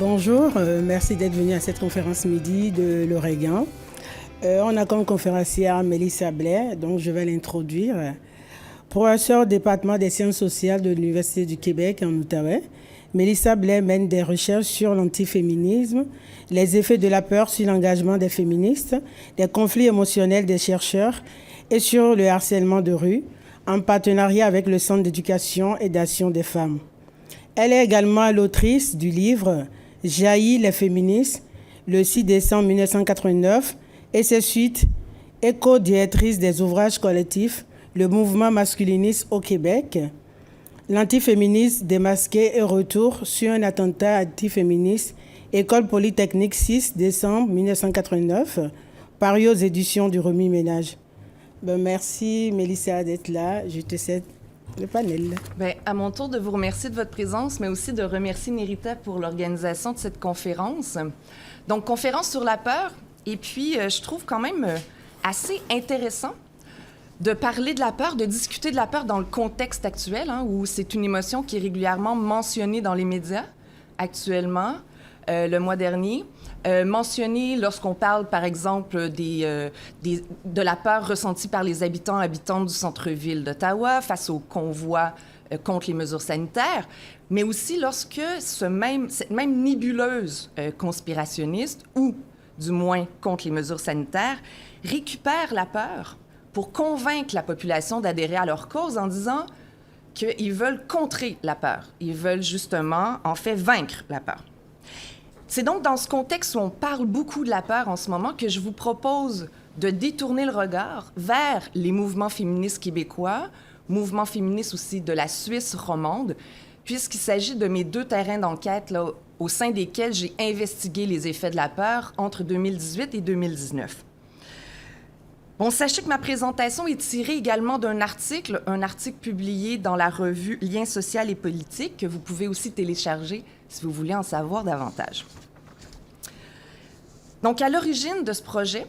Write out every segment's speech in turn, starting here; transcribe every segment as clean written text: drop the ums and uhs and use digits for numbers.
Bonjour, merci d'être venu à cette conférence midi de l'Oregon. On a comme conférencière Mélissa Blais, donc je vais l'introduire. Professeure au département des sciences sociales de l'Université du Québec en Outaouais, Mélissa Blais mène des recherches sur l'antiféminisme, les effets de la peur sur l'engagement des féministes, les conflits émotionnels des chercheurs et sur le harcèlement de rue, en partenariat avec le Centre d'éducation et d'action des femmes. Elle est également l'autrice du livre « Jaillit les féministes » le 6 décembre 1989 et ses suites, éco-directrice des ouvrages collectifs « Le mouvement masculiniste au Québec », l'antiféministe démasqué et retour sur un attentat antiféministe, École Polytechnique 6 décembre 1989, paru aux éditions du Remis Ménage. Merci Mélissa d'être là, je te cède le panel. À mon tour de vous remercier de votre présence, mais aussi de remercier Nerita pour l'organisation de cette conférence. Donc, conférence sur la peur, et puis je trouve quand même assez intéressant de parler de la peur, de discuter de la peur dans le contexte actuel, où c'est une émotion qui est régulièrement mentionnée dans les médias actuellement, le mois dernier. Mentionnée lorsqu'on parle, par exemple, de la peur ressentie par les habitantes du centre-ville d'Ottawa face au convoi contre les mesures sanitaires, mais aussi lorsque cette même nébuleuse conspirationniste, ou du moins contre les mesures sanitaires, récupère la peur pour convaincre la population d'adhérer à leur cause en disant qu'ils veulent contrer la peur. Ils veulent justement, en fait, vaincre la peur. C'est donc dans ce contexte où on parle beaucoup de la peur en ce moment que je vous propose de détourner le regard vers les mouvements féministes québécois, mouvements féministes aussi de la Suisse romande, puisqu'il s'agit de mes deux terrains d'enquête là, au sein desquels j'ai investigué les effets de la peur entre 2018 et 2019. Bon, sachez que ma présentation est tirée également d'un article publié dans la revue Liens social et politique, que vous pouvez aussi télécharger si vous voulez en savoir davantage. Donc, à l'origine de ce projet,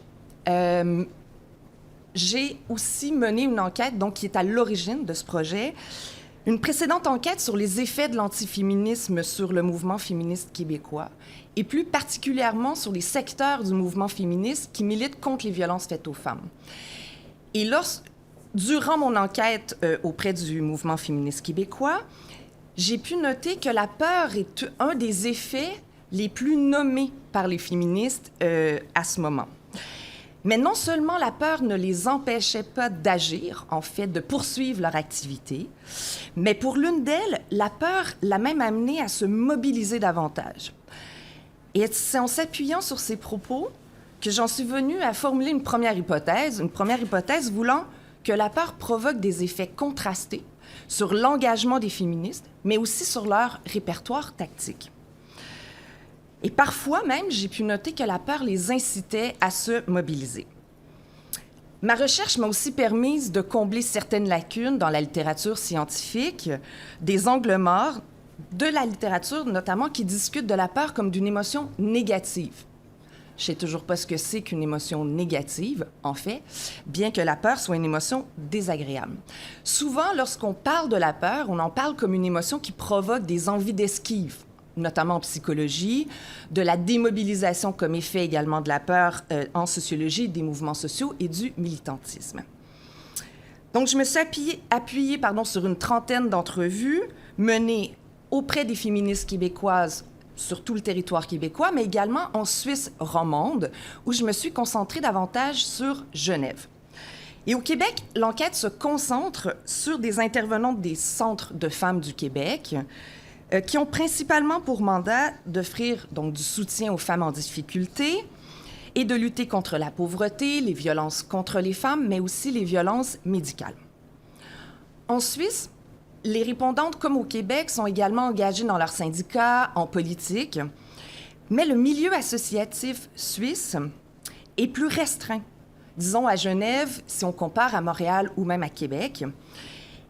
j'ai aussi mené une enquête qui est à l'origine de ce projet, une précédente enquête sur les effets de l'antiféminisme sur le mouvement féministe québécois, et plus particulièrement sur les secteurs du mouvement féministe qui militent contre les violences faites aux femmes. Et durant mon enquête auprès du mouvement féministe québécois, j'ai pu noter que la peur est un des effets les plus nommés par les féministes à ce moment. Mais non seulement la peur ne les empêchait pas d'agir, en fait, de poursuivre leur activité, mais pour l'une d'elles, la peur l'a même amenée à se mobiliser davantage. Et c'est en s'appuyant sur ces propos que j'en suis venue à formuler une première hypothèse voulant que la peur provoque des effets contrastés sur l'engagement des féministes, mais aussi sur leur répertoire tactique. Et parfois même, j'ai pu noter que la peur les incitait à se mobiliser. Ma recherche m'a aussi permis de combler certaines lacunes dans la littérature scientifique, des angles morts de la littérature notamment qui discute de la peur comme d'une émotion négative. Je ne sais toujours pas ce que c'est qu'une émotion négative, en fait, bien que la peur soit une émotion désagréable. Souvent, lorsqu'on parle de la peur, on en parle comme une émotion qui provoque des envies d'esquive, notamment en psychologie, de la démobilisation comme effet également de la peur en sociologie, des mouvements sociaux et du militantisme. Donc, je me suis appuyée sur une trentaine d'entrevues menées auprès des féministes québécoises sur tout le territoire québécois, mais également en Suisse romande, où je me suis concentrée davantage sur Genève. Et au Québec, l'enquête se concentre sur des intervenantes des centres de femmes du Québec, qui ont principalement pour mandat d'offrir donc du soutien aux femmes en difficulté et de lutter contre la pauvreté, les violences contre les femmes, mais aussi les violences médicales. En Suisse, les répondantes, comme au Québec, sont également engagées dans leurs syndicats, en politique, mais le milieu associatif suisse est plus restreint, disons à Genève, si on compare à Montréal ou même à Québec.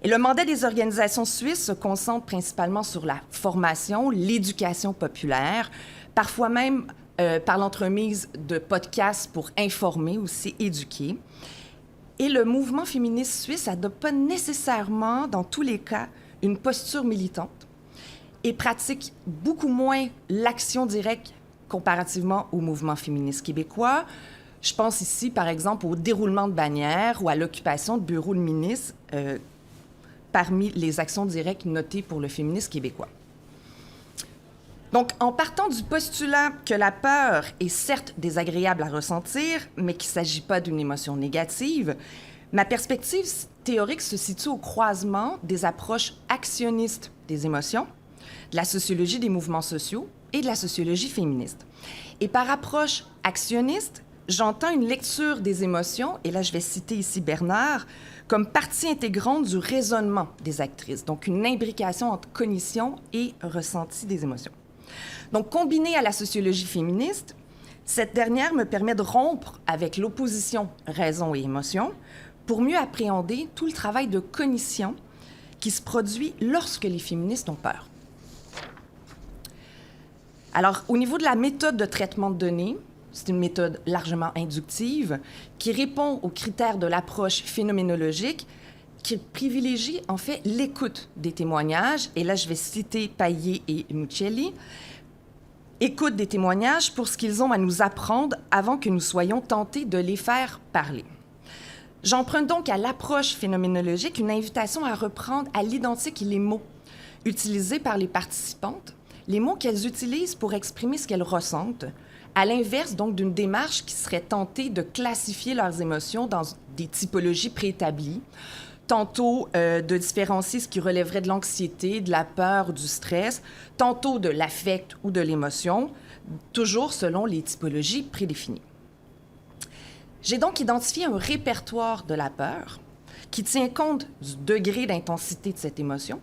Et le mandat des organisations suisses se concentre principalement sur la formation, l'éducation populaire, parfois même par l'entremise de podcasts pour informer, aussi éduquer. Et le mouvement féministe suisse n'adopte pas nécessairement, dans tous les cas, une posture militante. et pratiquent beaucoup moins l'action directe comparativement au mouvement féministe québécois. Je pense ici, par exemple, au déroulement de bannières ou à l'occupation de bureaux de ministres parmi les actions directes notées pour le féminisme québécois. Donc, en partant du postulat que la peur est certes désagréable à ressentir, mais qu'il ne s'agit pas d'une émotion négative, ma perspective théorique se situe au croisement des approches actionnistes des émotions, de la sociologie des mouvements sociaux et de la sociologie féministe. Et par approche actionniste, j'entends une lecture des émotions, et là je vais citer ici Bernard, comme partie intégrante du raisonnement des actrices, donc une imbrication entre cognition et ressenti des émotions. Donc, combinée à la sociologie féministe, cette dernière me permet de rompre avec l'opposition raison et émotion pour mieux appréhender tout le travail de cognition qui se produit lorsque les féministes ont peur. Alors, au niveau de la méthode de traitement de données, c'est une méthode largement inductive qui répond aux critères de l'approche phénoménologique qui privilégie en fait l'écoute des témoignages. Et là, je vais citer Paillé et Muccelli. Écoute des témoignages pour ce qu'ils ont à nous apprendre avant que nous soyons tentés de les faire parler. J'emprunte donc à l'approche phénoménologique une invitation à reprendre à l'identique les mots utilisés par les participantes, les mots qu'elles utilisent pour exprimer ce qu'elles ressentent, à l'inverse donc d'une démarche qui serait tentée de classifier leurs émotions dans des typologies préétablies, tantôt de différencier ce qui relèverait de l'anxiété, de la peur ou du stress, tantôt de l'affect ou de l'émotion, toujours selon les typologies prédéfinies. J'ai donc identifié un répertoire de la peur qui tient compte du degré d'intensité de cette émotion,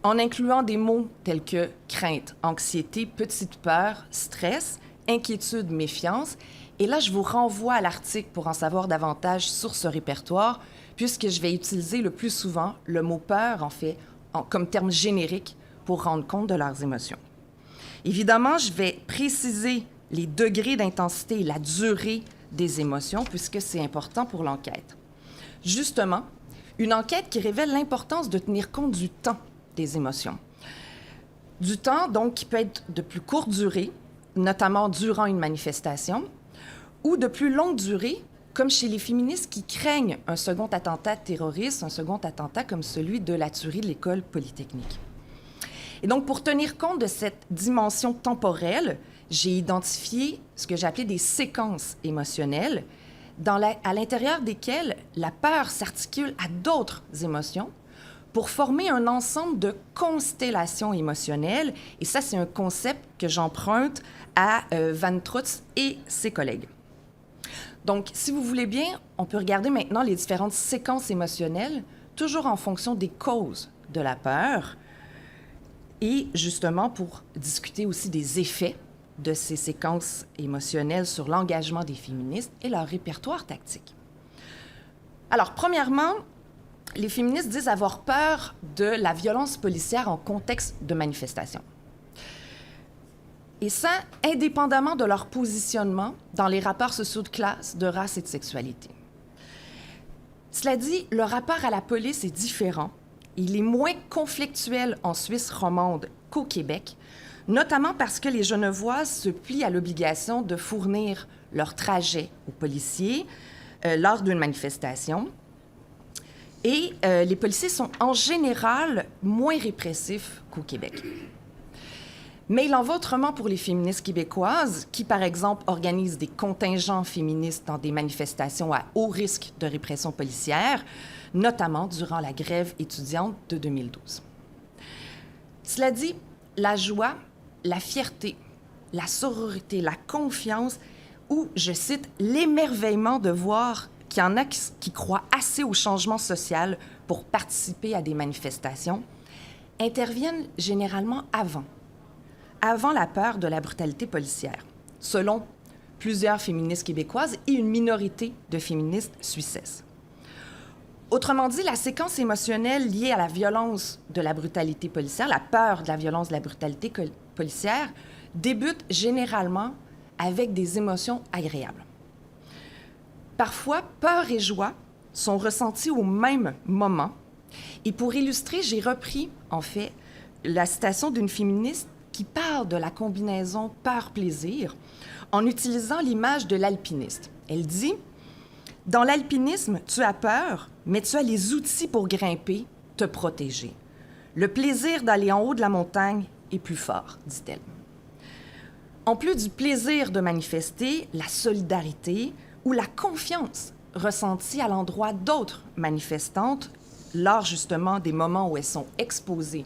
en incluant des mots tels que crainte, anxiété, petite peur, stress, inquiétude, méfiance. Et là, je vous renvoie à l'article pour en savoir davantage sur ce répertoire, puisque je vais utiliser le plus souvent le mot peur, en fait, comme terme générique pour rendre compte de leurs émotions. Évidemment, je vais préciser les degrés d'intensité et la durée des émotions, puisque c'est important pour l'enquête. Justement, une enquête qui révèle l'importance de tenir compte du temps des émotions. Du temps, donc, qui peut être de plus courte durée, notamment durant une manifestation, ou de plus longue durée, comme chez les féministes qui craignent un second attentat terroriste, un second attentat comme celui de la tuerie de l'école polytechnique. Et donc, pour tenir compte de cette dimension temporelle, j'ai identifié ce que j'ai appelé des séquences émotionnelles, à l'intérieur desquelles la peur s'articule à d'autres émotions pour former un ensemble de constellations émotionnelles. Et ça, c'est un concept que j'emprunte à Van Trutz et ses collègues. Donc, si vous voulez bien, on peut regarder maintenant les différentes séquences émotionnelles, toujours en fonction des causes de la peur, et justement pour discuter aussi des effets de ces séquences émotionnelles sur l'engagement des féministes et leur répertoire tactique. Alors, premièrement, les féministes disent avoir peur de la violence policière en contexte de manifestation. Et ça, indépendamment de leur positionnement dans les rapports sociaux de classe, de race et de sexualité. Cela dit, le rapport à la police est différent. Il est moins conflictuel en Suisse romande qu'au Québec, notamment parce que les Genevoises se plient à l'obligation de fournir leur trajet aux policiers lors d'une manifestation. Et les policiers sont en général moins répressifs qu'au Québec. Mais il en va autrement pour les féministes québécoises qui, par exemple, organisent des contingents féministes dans des manifestations à haut risque de répression policière, notamment durant la grève étudiante de 2012. Cela dit, la joie, la fierté, la sororité, la confiance ou, je cite, l'émerveillement de voir qu'il y en a qui croient assez au changement social pour participer à des manifestations, interviennent généralement avant la peur de la brutalité policière, selon plusieurs féministes québécoises et une minorité de féministes suissesses. Autrement dit, la séquence émotionnelle liée à la violence de la brutalité policière, la peur de la violence de la brutalité policière, débute généralement avec des émotions agréables. Parfois, peur et joie sont ressenties au même moment. Et pour illustrer, j'ai repris, en fait, la citation d'une féministe qui parle de la combinaison peur-plaisir en utilisant l'image de l'alpiniste. Elle dit « Dans l'alpinisme, tu as peur, mais tu as les outils pour grimper, te protéger. Le plaisir d'aller en haut de la montagne est plus fort, dit-elle. » En plus du plaisir de manifester, la solidarité ou la confiance ressentie à l'endroit d'autres manifestantes lors justement des moments où elles sont exposées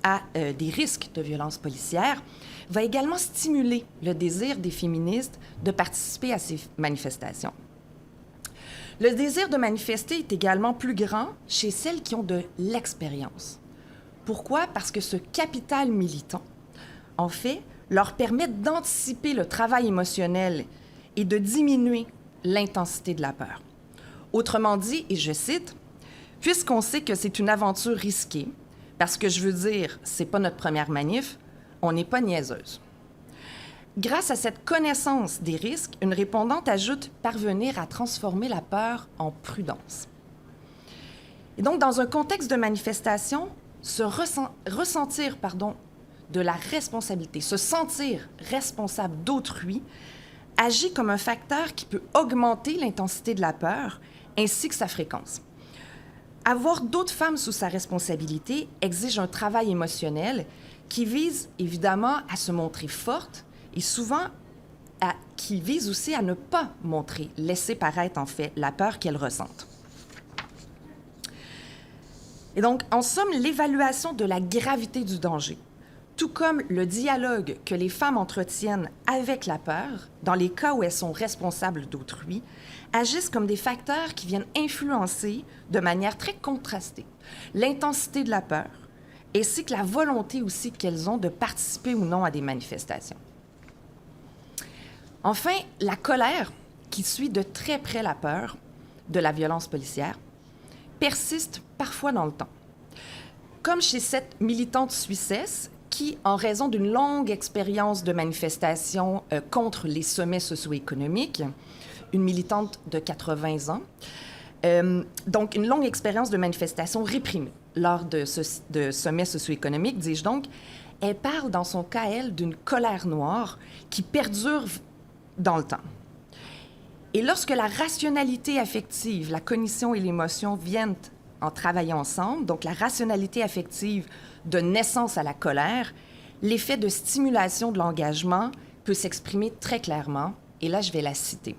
à des risques de violence policière, va également stimuler le désir des féministes de participer à ces manifestations. Le désir de manifester est également plus grand chez celles qui ont de l'expérience. Pourquoi? Parce que ce capital militant, en fait, leur permet d'anticiper le travail émotionnel et de diminuer l'intensité de la peur. Autrement dit, et je cite, « Puisqu'on sait que c'est une aventure risquée, parce que je veux dire, c'est pas notre première manif, on n'est pas niaiseuse. » Grâce à cette connaissance des risques, une répondante ajoute parvenir à transformer la peur en prudence. Et donc, dans un contexte de manifestation, ressentir de la responsabilité, se sentir responsable d'autrui, agit comme un facteur qui peut augmenter l'intensité de la peur ainsi que sa fréquence. Avoir d'autres femmes sous sa responsabilité exige un travail émotionnel qui vise évidemment à se montrer forte et souvent qui vise aussi à ne pas montrer, laisser paraître en fait la peur qu'elles ressentent. Et donc, en somme, l'évaluation de la gravité du danger, tout comme le dialogue que les femmes entretiennent avec la peur, dans les cas où elles sont responsables d'autrui, agissent comme des facteurs qui viennent influencer de manière très contrastée l'intensité de la peur, ainsi que la volonté aussi qu'elles ont de participer ou non à des manifestations. Enfin, la colère, qui suit de très près la peur de la violence policière, persiste parfois dans le temps. Comme chez cette militante suissesse qui, en raison d'une longue expérience de manifestation contre les sommets socio-économiques, une militante de 80 ans, donc une longue expérience de manifestation réprimée lors de sommets socio-économiques, dis-je donc, elle parle dans son cas, elle, d'une colère noire qui perdure dans le temps. Et lorsque la rationalité affective, la cognition et l'émotion viennent en travaillant ensemble, donc la rationalité affective de naissance à la colère, l'effet de stimulation de l'engagement peut s'exprimer très clairement. Et là, je vais la citer.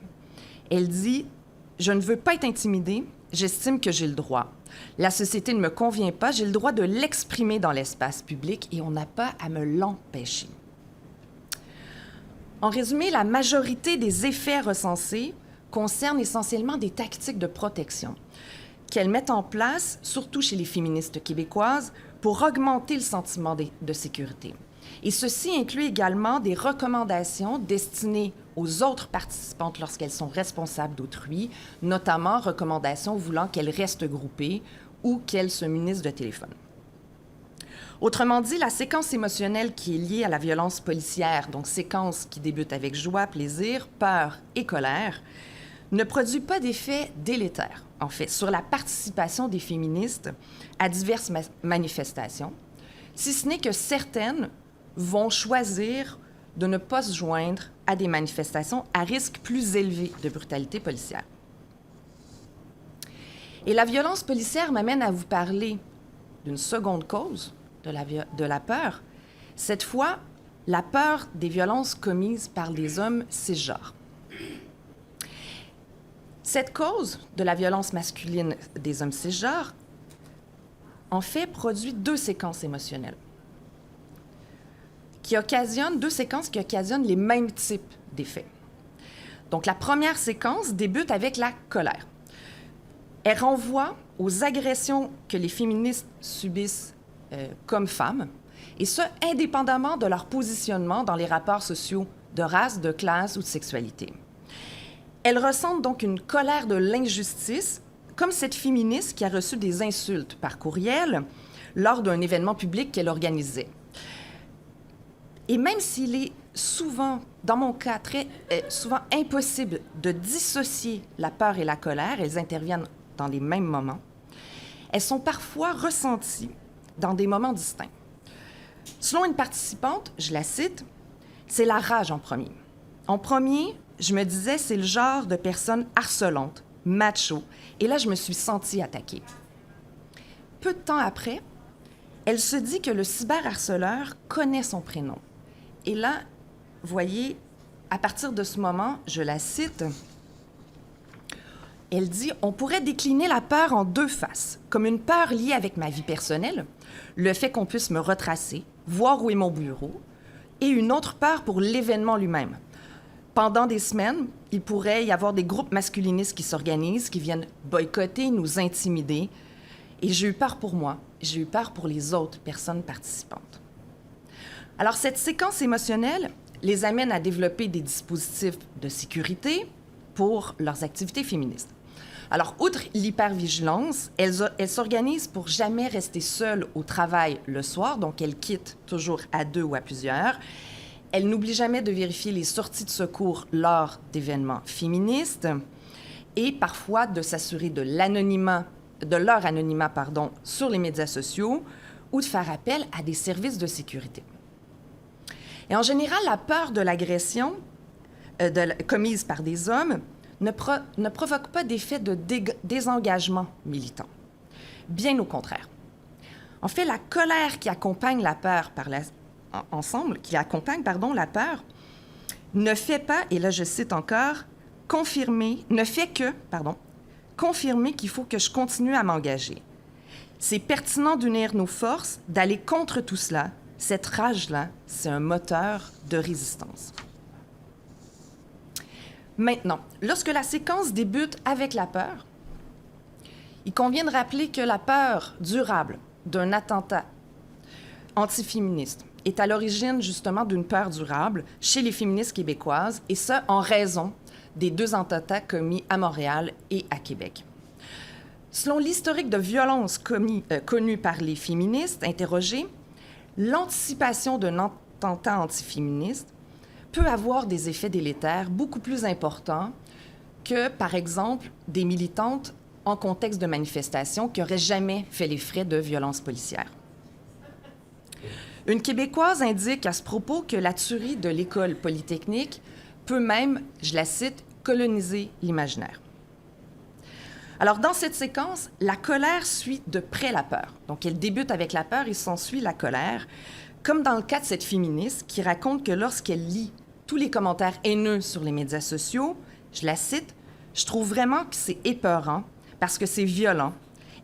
Elle dit « Je ne veux pas être intimidée, j'estime que j'ai le droit. La société ne me convient pas, j'ai le droit de l'exprimer dans l'espace public et on n'a pas à me l'empêcher. » En résumé, la majorité des effets recensés concernent essentiellement des tactiques de protection qu'elles mettent en place, surtout chez les féministes québécoises, pour augmenter le sentiment de sécurité. Et ceci inclut également des recommandations destinées aux autres participantes lorsqu'elles sont responsables d'autrui, notamment recommandations voulant qu'elles restent groupées ou qu'elles se munissent de téléphone. Autrement dit, la séquence émotionnelle qui est liée à la violence policière, donc séquence qui débute avec joie, plaisir, peur et colère, ne produit pas d'effet délétère, en fait, sur la participation des féministes à diverses manifestations, si ce n'est que certaines vont choisir de ne pas se joindre à des manifestations à risque plus élevé de brutalité policière. Et la violence policière m'amène à vous parler d'une seconde cause de la peur, cette fois, la peur des violences commises par des hommes cisgenres. Cette cause de la violence masculine des hommes cisgenres, en fait, produit deux séquences émotionnelles deux séquences qui occasionnent les mêmes types d'effets. Donc, la première séquence débute avec la colère. Elle renvoie aux agressions que les féministes subissent comme femmes, et ce, indépendamment de leur positionnement dans les rapports sociaux de race, de classe ou de sexualité. Elles ressentent donc une colère de l'injustice, comme cette féministe qui a reçu des insultes par courriel lors d'un événement public qu'elle organisait. Et même s'il est souvent, dans mon cas, souvent impossible de dissocier la peur et la colère, elles interviennent dans les mêmes moments, elles sont parfois ressenties dans des moments distincts. Selon une participante, je la cite, « C'est la rage en premier. En premier, je me disais, c'est le genre de personne harcelante, macho, et là, je me suis sentie attaquée. Peu de temps après, elle se dit que le cyberharceleur connaît son prénom. Et là, voyez, à partir de ce moment, je la cite, elle dit « On pourrait décliner la peur en deux faces, comme une peur liée avec ma vie personnelle, le fait qu'on puisse me retracer, voir où est mon bureau, et une autre peur pour l'événement lui-même. Pendant des semaines, il pourrait y avoir des groupes masculinistes qui s'organisent, qui viennent boycotter, nous intimider. Et j'ai eu peur pour moi, j'ai eu peur pour les autres personnes participantes. » Alors, cette séquence émotionnelle les amène à développer des dispositifs de sécurité pour leurs activités féministes. Alors, outre l'hypervigilance, elles s'organisent pour jamais rester seules au travail le soir, donc elles quittent toujours à deux ou à plusieurs. Elles n'oublient jamais de vérifier les sorties de secours lors d'événements féministes et parfois de s'assurer de leur anonymat sur les médias sociaux ou de faire appel à des services de sécurité. Et en général, la peur de l'agression commise par des hommes ne provoque pas d'effet de désengagement militant. Bien au contraire. En fait, la colère qui accompagne la peur la peur, ne fait pas, et là je cite encore, confirmer qu'il faut que je continue à m'engager. C'est pertinent d'unir nos forces, d'aller contre tout cela. Cette rage-là, c'est un moteur de résistance. Maintenant, lorsque la séquence débute avec la peur, il convient de rappeler que la peur durable d'un attentat antiféministe est à l'origine justement d'une peur durable chez les féministes québécoises, et ça en raison des deux attentats commis à Montréal et à Québec. Selon l'historique de violence connu par les féministes interrogées, l'anticipation d'un attentat antiféministe peut avoir des effets délétères beaucoup plus importants que, par exemple, des militantes en contexte de manifestation qui n'auraient jamais fait les frais de violences policières. Une Québécoise indique à ce propos que la tuerie de l'école polytechnique peut même, je la cite, coloniser l'imaginaire. Alors, dans cette séquence, la colère suit de près la peur. Donc, elle débute avec la peur et s'ensuit la colère, comme dans le cas de cette féministe qui raconte que lorsqu'elle lit tous les commentaires haineux sur les médias sociaux, je la cite, « Je trouve vraiment que c'est épeurant parce que c'est violent.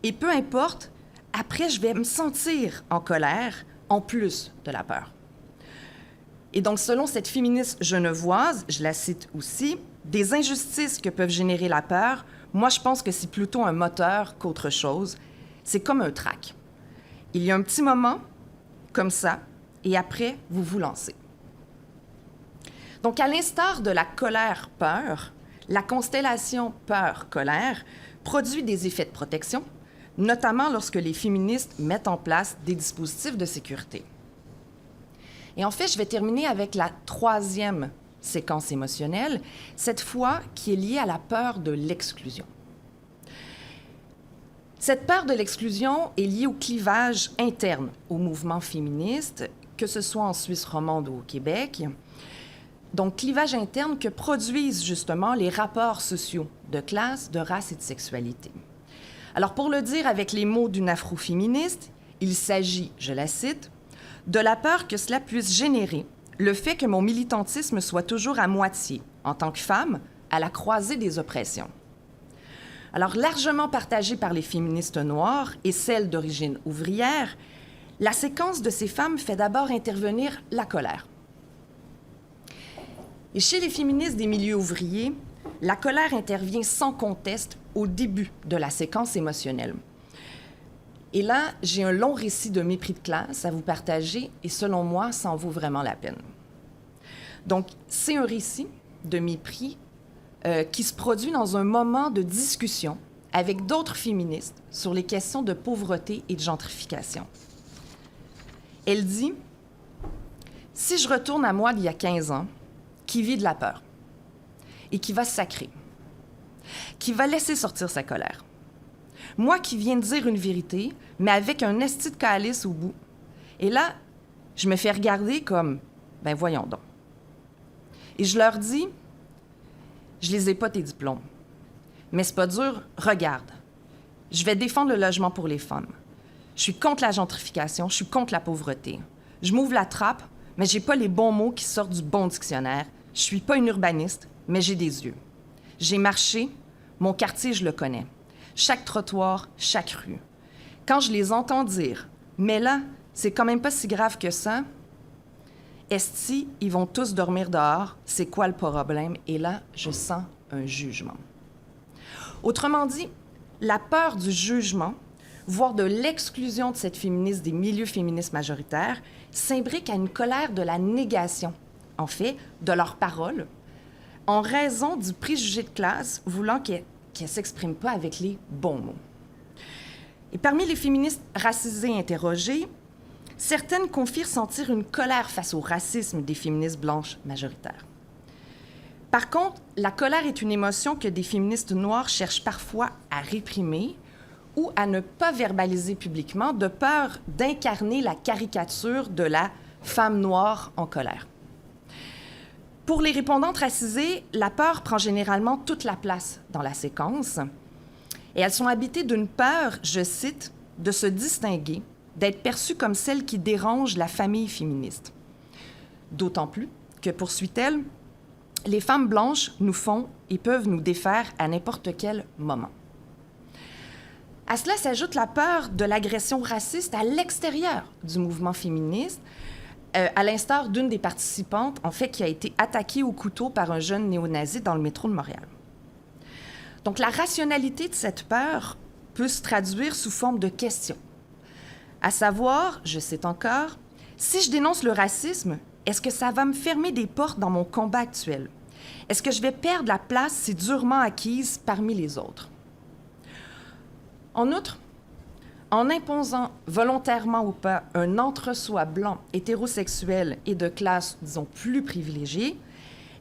Et peu importe, après, je vais me sentir en colère en plus de la peur. » Et donc, selon cette féministe genevoise, je la cite aussi, « Des injustices que peuvent générer la peur, moi, je pense que c'est plutôt un moteur qu'autre chose. C'est comme un trac. Il y a un petit moment, comme ça, et après, vous vous lancez. » Donc, à l'instar de la colère-peur, la constellation peur-colère produit des effets de protection, notamment lorsque les féministes mettent en place des dispositifs de sécurité. Et en fait, je vais terminer avec la troisième séquence émotionnelle, cette fois qui est liée à la peur de l'exclusion. Cette peur de l'exclusion est liée au clivage interne au mouvement féministe, que ce soit en Suisse romande ou au Québec. Donc, clivage interne que produisent justement les rapports sociaux de classe, de race et de sexualité. Alors, pour le dire avec les mots d'une afroféministe, il s'agit, je la cite, « de la peur que cela puisse générer le fait que mon militantisme soit toujours à moitié, en tant que femme, à la croisée des oppressions. » Alors, largement partagée par les féministes noires et celles d'origine ouvrière, la séquence de ces femmes fait d'abord intervenir la colère. Et chez les féministes des milieux ouvriers, la colère intervient sans conteste au début de la séquence émotionnelle. Et là, j'ai un long récit de mépris de classe à vous partager et selon moi, ça en vaut vraiment la peine. Donc, c'est un récit de mépris qui se produit dans un moment de discussion avec d'autres féministes sur les questions de pauvreté et de gentrification. Elle dit « Si je retourne à moi d'il y a 15 ans, qui vit de la peur et qui va se sacrer, qui va laisser sortir sa colère. Moi qui viens de dire une vérité, mais avec un esti de calice au bout. Et là, je me fais regarder comme, ben voyons donc. Et je leur dis, je les ai pas tes diplômes. Mais c'est pas dur, regarde. Je vais défendre le logement pour les femmes. Je suis contre la gentrification, je suis contre la pauvreté. Je m'ouvre la trappe, mais j'ai pas les bons mots qui sortent du bon dictionnaire. Je suis pas une urbaniste, mais j'ai des yeux. J'ai marché, mon quartier, je le connais. Chaque trottoir, chaque rue. Quand je les entends dire, mais là, c'est quand même pas si grave que ça, esti, ils vont tous dormir dehors, c'est quoi le problème? Et là, je sens un jugement. Autrement dit, la peur du jugement, voire de l'exclusion de cette féministe des milieux féministes majoritaires, s'imbrique à une colère de la négation, en fait, de leurs paroles, en raison du préjugé de classe voulant qu'elles ne s'expriment pas avec les bons mots. Et parmi les féministes racisées interrogées, certaines confient ressentir une colère face au racisme des féministes blanches majoritaires. Par contre, la colère est une émotion que des féministes noires cherchent parfois à réprimer ou à ne pas verbaliser publiquement de peur d'incarner la caricature de la femme noire en colère. Pour les répondantes racisées, la peur prend généralement toute la place dans la séquence et elles sont habitées d'une peur, je cite, de se distinguer, d'être perçues comme celles qui dérangent la famille féministe. D'autant plus que, poursuit-elle, les femmes blanches nous font et peuvent nous défaire à n'importe quel moment. À cela s'ajoute la peur de l'agression raciste à l'extérieur du mouvement féministe, à l'instar d'une des participantes, en fait, qui a été attaquée au couteau par un jeune néo-nazi dans le métro de Montréal. Donc, la rationalité de cette peur peut se traduire sous forme de questions. À savoir, je cite encore, « Si je dénonce le racisme, est-ce que ça va me fermer des portes dans mon combat actuel? Est-ce que je vais perdre la place si durement acquise parmi les autres? » En outre, en imposant volontairement ou pas un entre-soi blanc, hétérosexuel et de classe, disons, plus privilégiée,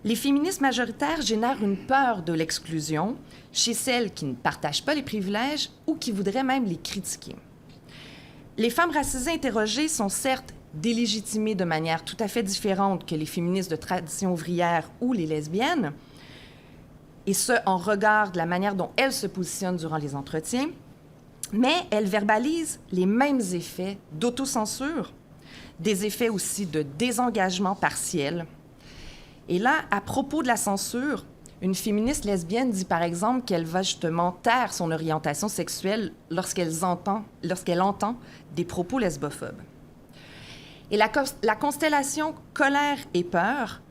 les féministes majoritaires génèrent une peur de l'exclusion chez celles qui ne partagent pas les privilèges ou qui voudraient même les critiquer. Les femmes racisées interrogées sont certes délégitimées de manière tout à fait différente que les féministes de tradition ouvrière ou les lesbiennes, et ce, en regard de la manière dont elles se positionnent durant les entretiens, mais elles verbalisent les mêmes effets d'autocensure, des effets aussi de désengagement partiel. Et là, à propos de la censure, une féministe lesbienne dit par exemple qu'elle va justement taire son orientation sexuelle lorsqu'elle entend des propos lesbophobes. Et la constellation colère et peur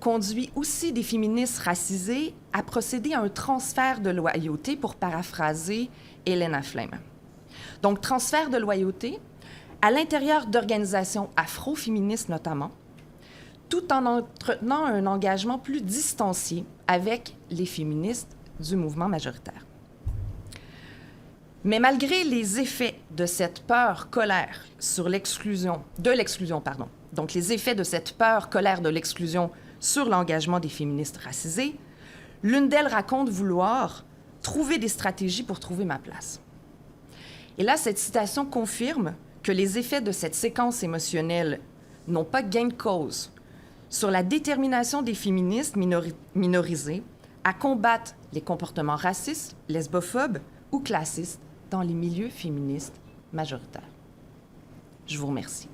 conduit aussi des féministes racisées à procéder à un transfert de loyauté, pour paraphraser Elena Flem. Donc, transfert de loyauté à l'intérieur d'organisations afro-féministes notamment, tout en entretenant un engagement plus distancié avec les féministes du mouvement majoritaire. Mais malgré les effets de cette peur, colère sur l'exclusion, donc les effets de cette peur, colère de l'exclusion sur l'engagement des féministes racisées, l'une d'elles raconte vouloir trouver des stratégies pour trouver ma place. Et là, cette citation confirme que les effets de cette séquence émotionnelle n'ont pas gain de cause sur la détermination des féministes minorisées à combattre les comportements racistes, lesbophobes ou classistes dans les milieux féministes majoritaires. Je vous remercie.